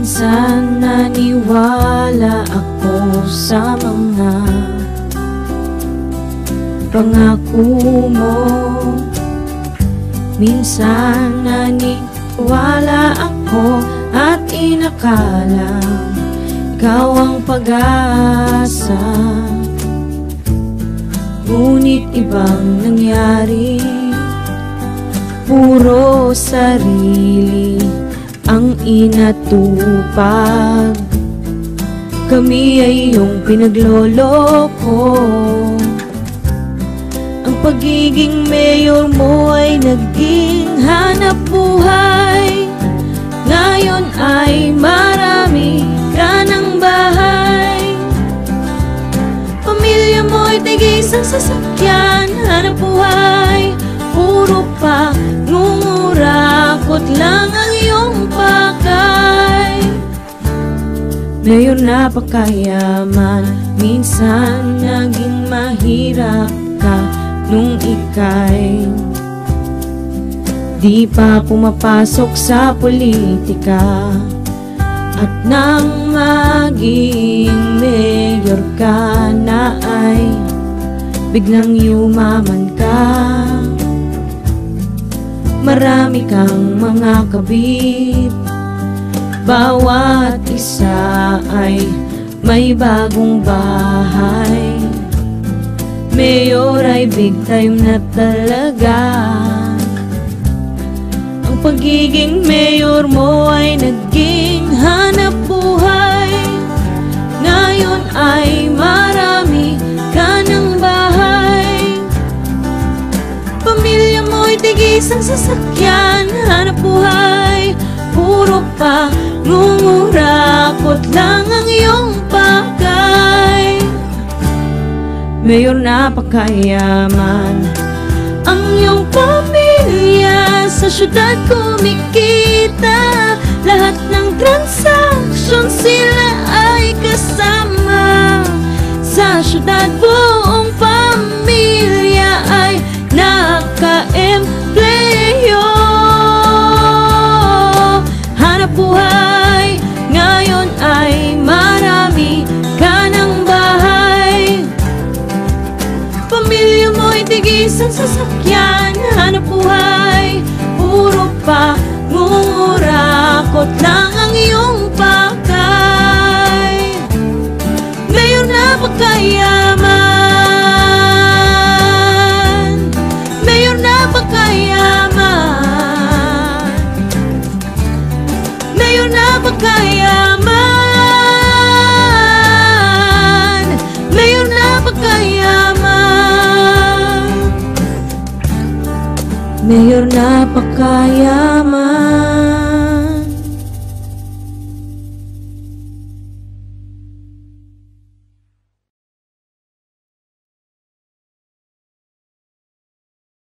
Minsan naniwala ako sa mga pangako mo. Minsan naniwala ako at inakala ikaw ang pag-asa. Ngunit ibang nangyari, puro sarili ang inatupag. Kami ay iyong pinagloloko. Ang pagiging mayor mo ay naging hanap buhay. Ngayon ay marami ka ng bahay. Pamilya mo ay tig-isang sasakyan, hanap buhay. Puro pa ngurakot lang ang iyong pakay. Mayor napakayaman, minsan naging mahirap ka nung ika'y di pa pumapasok sa politika. At nang maging mayor ka na ay biglang yumaman ka. Marami kang mga kabit, bawat isa ay may bagong bahay. Mayor ay big time na talaga. Ang pagiging mayor mo ay naging hanap buhay. Ngayon ay marami ka ng bahay. Pamilya mo'y tig-isang sasakyan, hanap buhay. Puro pa ngurakot lang ang iyong pakay. Mayor napakayaman, ang iyong pamilya sa syudad kumikita. Lahat ng transaksyon sila ay kasama. Sa syudad buong pamilya ay naka-empleyo. Hanap buhay, ngayon ay marami ka ng bahay. Pamilya mo'y tig-isang sasakyan, hanap buhay. Puro pa ngurakot lang ang iyong pakay. Ngayon napakaya